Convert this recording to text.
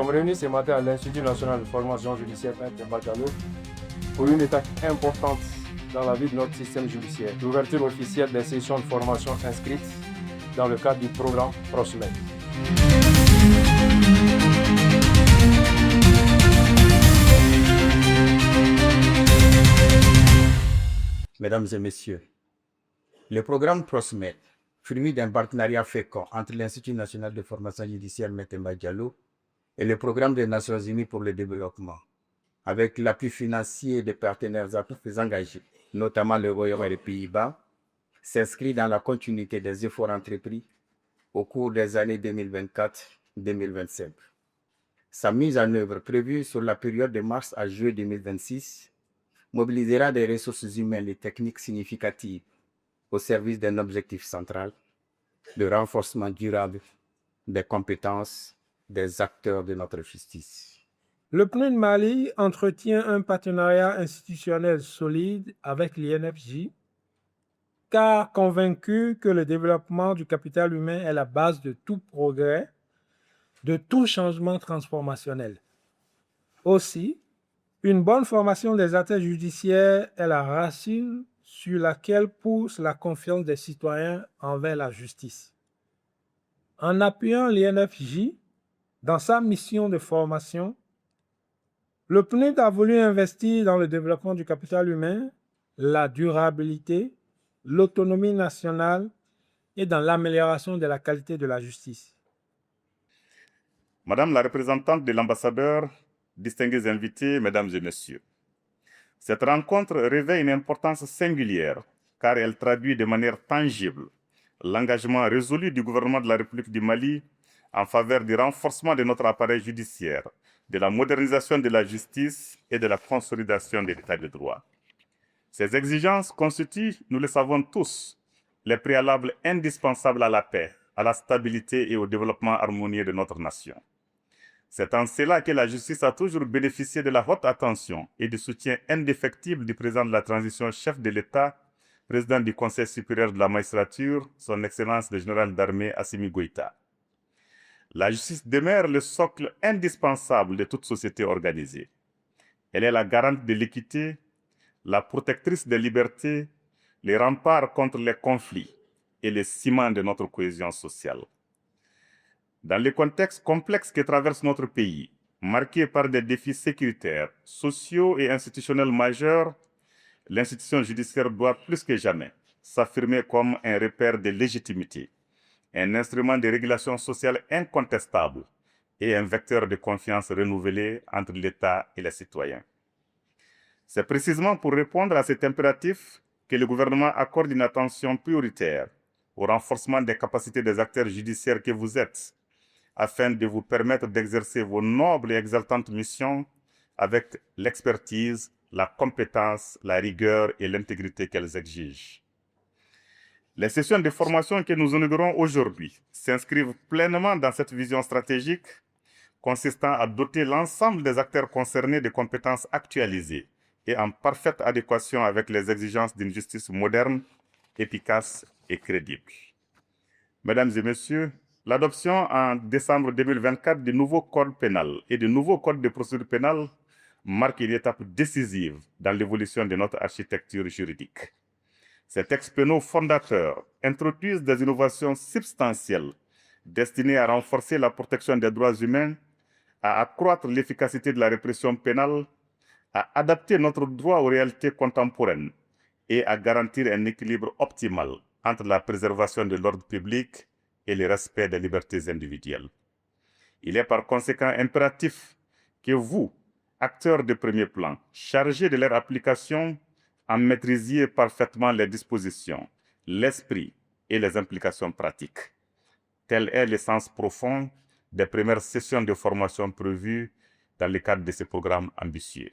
sommes réunis ce matin à l'Institut national de formation judiciaire Diallo pour une étape importante dans la vie de notre système judiciaire, l'ouverture officielle des sessions de formation inscrites dans le cadre du programme PROSMED. Mesdames et messieurs, le programme PROSMED, fruit d'un partenariat fécond entre l'Institut national de formation judiciaire Maître Diallo et le programme des Nations unies pour le développement, avec l'appui financier des partenaires très engagés, notamment le Royaume et les Pays-Bas, s'inscrit dans la continuité des efforts entrepris au cours des années 2024-2025. Sa mise en œuvre prévue sur la période de mars à juillet 2026 mobilisera des ressources humaines et techniques significatives au service d'un objectif central, le renforcement durable des compétences des acteurs de notre justice. Le PNUD Mali entretient un partenariat institutionnel solide avec l'INFJ, car convaincu que le développement du capital humain est la base de tout progrès, de tout changement transformationnel. Aussi, une bonne formation des acteurs judiciaires est la racine sur laquelle pousse la confiance des citoyens envers la justice. En appuyant l'INFJ dans sa mission de formation, le PNUD a voulu investir dans le développement du capital humain, la durabilité, l'autonomie nationale et dans l'amélioration de la qualité de la justice. Madame la représentante de l'ambassadeur, distingués invités, mesdames et messieurs, cette rencontre revêt une importance singulière car elle traduit de manière tangible l'engagement résolu du gouvernement de la République du Mali en faveur du renforcement de notre appareil judiciaire, de la modernisation de la justice et de la consolidation de l'état de droit. Ces exigences constituent, nous le savons tous, les préalables indispensables à la paix, à la stabilité et au développement harmonieux de notre nation. C'est en cela que la justice a toujours bénéficié de la haute attention et du soutien indéfectible du président de la transition, chef de l'État, président du Conseil supérieur de la magistrature, son Excellence le général d'armée Assimi Goïta. La justice demeure le socle indispensable de toute société organisée. Elle est la garante de l'équité, la protectrice des libertés, les remparts contre les conflits et le ciment de notre cohésion sociale. Dans le contexte complexe que traverse notre pays, marqué par des défis sécuritaires, sociaux et institutionnels majeurs, l'institution judiciaire doit plus que jamais s'affirmer comme un repère de légitimité, un instrument de régulation sociale incontestable et un vecteur de confiance renouvelé entre l'État et les citoyens. C'est précisément pour répondre à cet impératif que le gouvernement accorde une attention prioritaire au renforcement des capacités des acteurs judiciaires que vous êtes, afin de vous permettre d'exercer vos nobles et exaltantes missions avec l'expertise, la compétence, la rigueur et l'intégrité qu'elles exigent. Les sessions de formation que nous inaugurons aujourd'hui s'inscrivent pleinement dans cette vision stratégique consistant à doter l'ensemble des acteurs concernés de compétences actualisées et en parfaite adéquation avec les exigences d'une justice moderne, efficace et crédible. Mesdames et messieurs, l'adoption en décembre 2024 du nouveau code pénal et du nouveau code de procédure pénale marque une étape décisive dans l'évolution de notre architecture juridique. Ces textes pénaux fondateurs introduisent des innovations substantielles destinées à renforcer la protection des droits humains, à accroître l'efficacité de la répression pénale, à adapter notre droit aux réalités contemporaines et à garantir un équilibre optimal entre la préservation de l'ordre public et le respect des libertés individuelles. Il est par conséquent impératif que vous, acteurs de premier plan, chargés de leur application, en maîtrisiez parfaitement les dispositions, l'esprit et les implications pratiques. Tel est le sens profond des premières sessions de formation prévues dans le cadre de ce programme ambitieux.